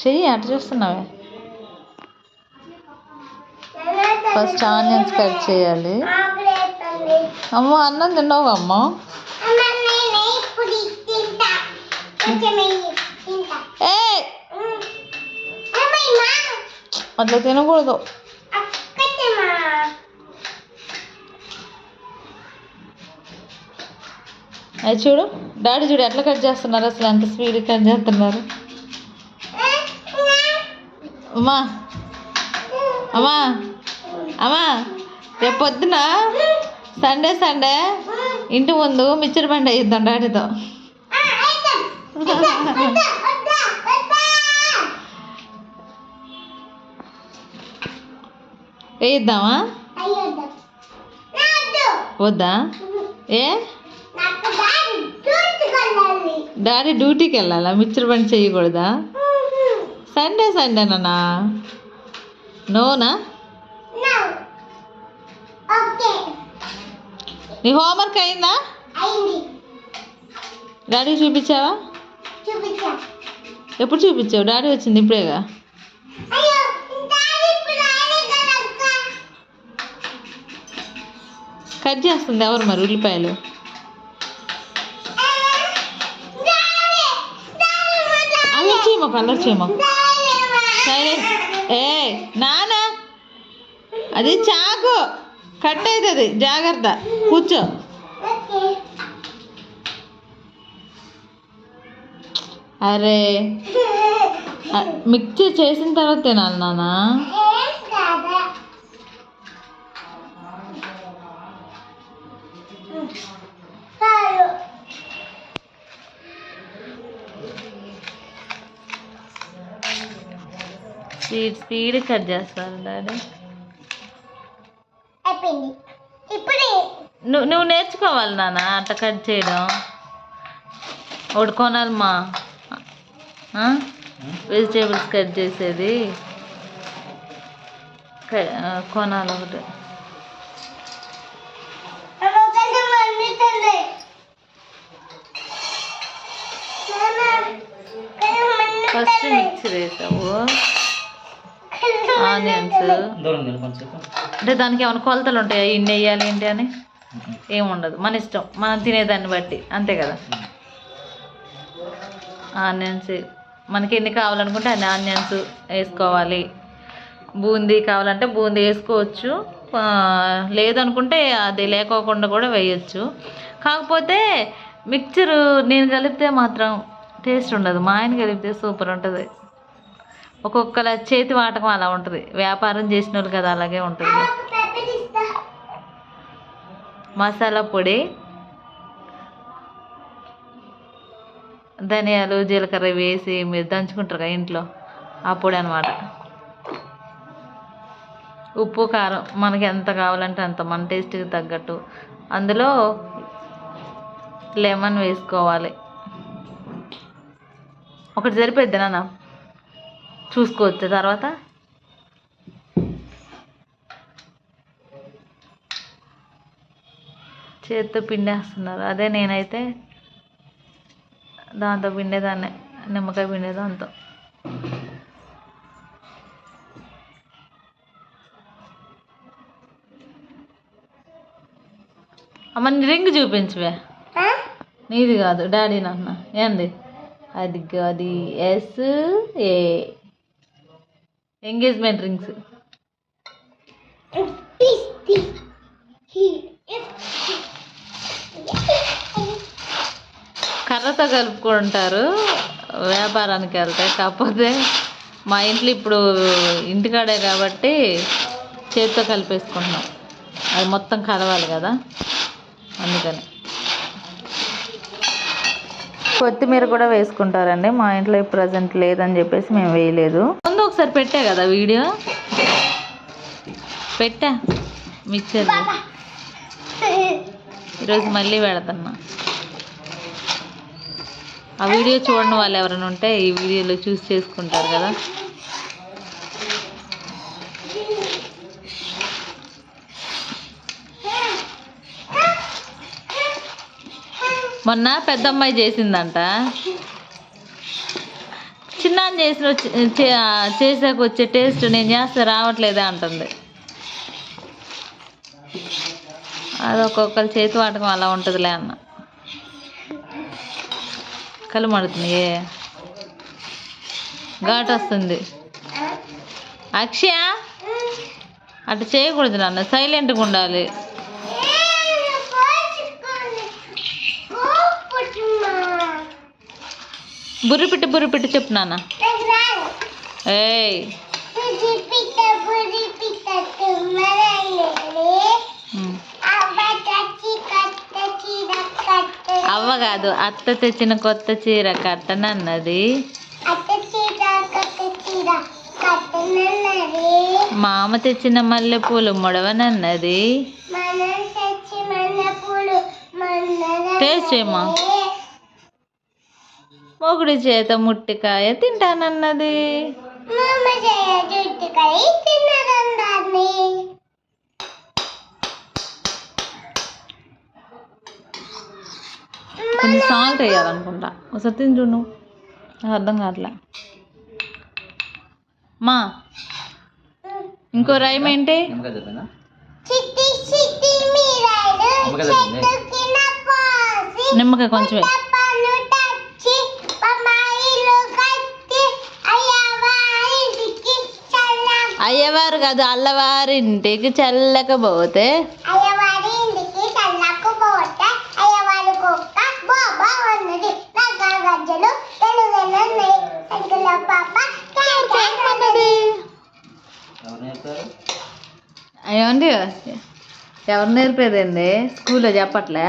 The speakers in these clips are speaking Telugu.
చెయ్యి అటు చూస్తున్నావే. ఫస్ట్ ఆనియన్స్ కట్ చేయాలి. అమ్మ అన్నం తిన్నావు అమ్మ. ఏ అట్లా తినకూడదు. అది చూడు డాడీ చూడు ఎట్లా కట్ చేస్తున్నారు, అసలు ఎంత స్పీడ్ కట్ చేస్తున్నారు. అమ్మా అమ్మా అమ్మా రేపు పొద్దున సండే ఇంటి ముందు మిక్చర్ బండి వేయిద్దాం డాడీతో. వేయిద్దామా? వద్దా? ఏ డాడీ డ్యూటీకి వెళ్ళాలా? మిక్చర్ బండి చేయకూడదా? సండేనా? నోనా? నీ హోంవర్క్ అయిందా? డాడీ చూపించావా? ఎప్పుడు చూపించావు? డాడీ వచ్చింది ఇప్పుడేగా. కట్ చేస్తుంది ఎవరు మరి ఉల్లిపాయలు? అల్లరి చేయమా సరే. ఏ నానా అది చాకు కట్ అవుతుంది, జాగ్రత్త కూర్చో. అరే మిక్చర్ చేసిన తర్వాత తినాలి నానా. స్పీడ్ కట్ చేస్తారు డాడీ. నువ్వు నేర్చుకోవాలి నాన్న అట్లా కట్ చేయడం. ఒకటి కొనాలమ్మా వెజిటేబుల్స్ కట్ చేసేది కొనాలి ఒకటి. ఫస్ట్ మిక్సర్ వేసావు ఆనియన్స్. అంటే దానికి ఏమైనా కొలతలు ఉంటాయా ఇన్ని వేయాలి ఏంటి అని? ఏముండదు, మన ఇష్టం, మనం తినేదాన్ని బట్టి అంతే కదా. ఆనియన్స్ మనకి ఎన్ని కావాలనుకుంటే అన్ని ఆనియన్స్ వేసుకోవాలి. బూందీ కావాలంటే బూందీ వేసుకోవచ్చు, లేదనుకుంటే అది లేకోకుండా కూడా వేయచ్చు. కాకపోతే మిక్చరు నేను కలిపితే మాత్రం టేస్ట్ ఉండదు, మా ఆయన కలిపితే సూపర్ ఉంటుంది. ఒక్కొక్కల చేతి వాటకం అలా ఉంటుంది, వ్యాపారం చేసిన వాళ్ళు కదా అలాగే ఉంటుంది. మసాలా పొడి, ధనియాలు జీలకర్ర వేసి మీరు దంచుకుంటారు కదా ఇంట్లో, ఆ పొడి అనమాట. ఉప్పు కారం మనకి ఎంత కావాలంటే అంత, మన టేస్ట్కి తగ్గట్టు. అందులో లెమన్ వేసుకోవాలి. ఒకటి సరిపోద్ది నాన్న, చూసుకోవచ్చు తర్వాత. చేతితో పిండేస్తున్నారు, అదే నేనైతే దాంతో పిండేదాన్నే, నిమ్మకాయ పిండే దాంతో. అమ్మ రింగ్ చూపించువే. నీది కాదు డాడీ నాన్న ఏంది అది? అది SA ఎంగేజ్మెంట్ రింగ్స్. కర్రతో కలుపుకుంటారు వ్యాపారానికి వెళ్తే. కాకపోతే మా ఇంట్లో ఇప్పుడు ఇంటికాడే కాబట్టి చేతితో కలిపేసుకుంటున్నాం, అది మొత్తం కలవాలి కదా అందుకని. కొత్తిమీర కూడా వేసుకుంటారండి, మా ఇంట్లో ప్రజెంట్ లేదని చెప్పేసి మేము వేయలేదు. ముందు ఒకసారి పెట్టా కదా వీడియో, పెట్టా మిక్చర్, ఈరోజు మళ్ళీ పెడుతున్నా. ఆ వీడియో చూడని వాళ్ళు ఎవరైనా ఉంటే ఈ వీడియోలో చూసి చేసుకుంటారు కదా. మొన్న పెద్దమ్మాయి చేసిందంట, చిన్న చేసాక వచ్చే టేస్ట్ నేను చేస్తే రావట్లేదా అంటుంది. అది ఒక్కొక్కరు చేతి వాటకం అలా ఉంటుందిలే అన్న. కళ్ళు మడుతుంది, ఘాటు వస్తుంది. అక్షయ అటు చేయకూడదు నాన్న, సైలెంట్గా ఉండాలి. బుర్రిపిట్టు చెప్పు నాన్న. ఏయ్ అవ్వ కాదు, అత్త తెచ్చిన కొత్త చీర కట్టనన్నది. మామ తెచ్చిన మల్లెపూలు ముడవనన్నది. టేస్ట్ చేయమా. మొగుడి చేత ముట్టికాయ తింటానన్నది. కొంచెం సాల్ట్ వేయాలనుకుంటా, ఒకసారి తిని చూడు. నాకు అర్థం కావట్లే మా. ఇంకో రైమ్ ఏంటి? నిమ్మకాయ కొంచెం. అయ్యవారు కాదు, అల్లవారింటికి చల్లకపోతే. ఏమండి ఎవరు నేర్పేదండి? స్కూల్లో చెప్పట్లే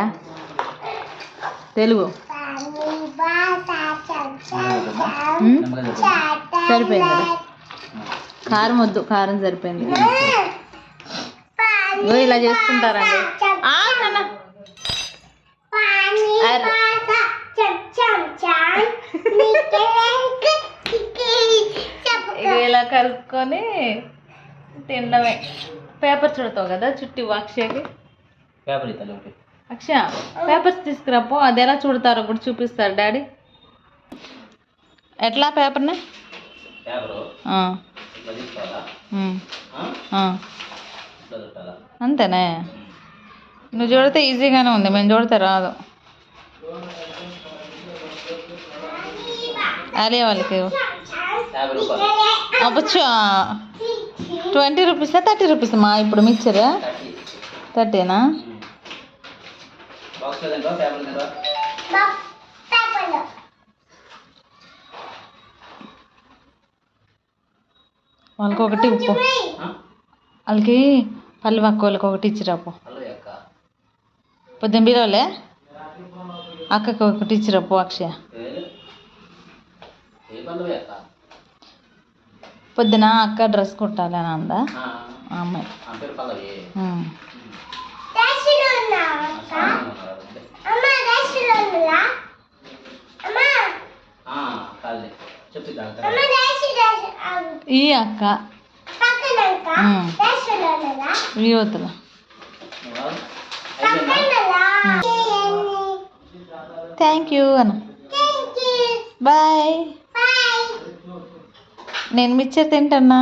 తెలుగు? సరిపోయింది కదా, కారం వద్దు, కారం సరిపోయింది. ఇలా చేసుకుంటారండి. ఇలా కలుపుకొని తినడమే. పేపర్ చుడతావు కదా చుట్టి అక్షయకి. అక్షయ పేపర్స్ తీసుకురాపో, అది ఎలా చుడతారో కూడా చూపిస్తారు డాడీ. ఎట్లా పేపర్ని? అంతేనే. నువ్వు చూడితే ఈజీగానే ఉంది, మేము చూడితే రాదు. అదే వాళ్ళకి అవ్వచ్చు. 20 రూపీసా 30 రూపీస్ మా ఇప్పుడు మిక్చర్? 30నా? వాళ్ళకి ఒకటి ఉప్పు, వాళ్ళకి పళ్ళు అక్క ఒకటి ఇచ్చిరాపో. పొద్దున్న బిలవలే అక్కకి ఒకటి ఇచ్చిరాపో. అక్షయ పొద్దున అక్క డ్రెస్ కుట్టాలి అని అందా అమ్మాయి. ఈ అక్క యువతల థ్యాంక్ యూ అన్న. బాయ్. నేను మిక్చర్ తింటానా.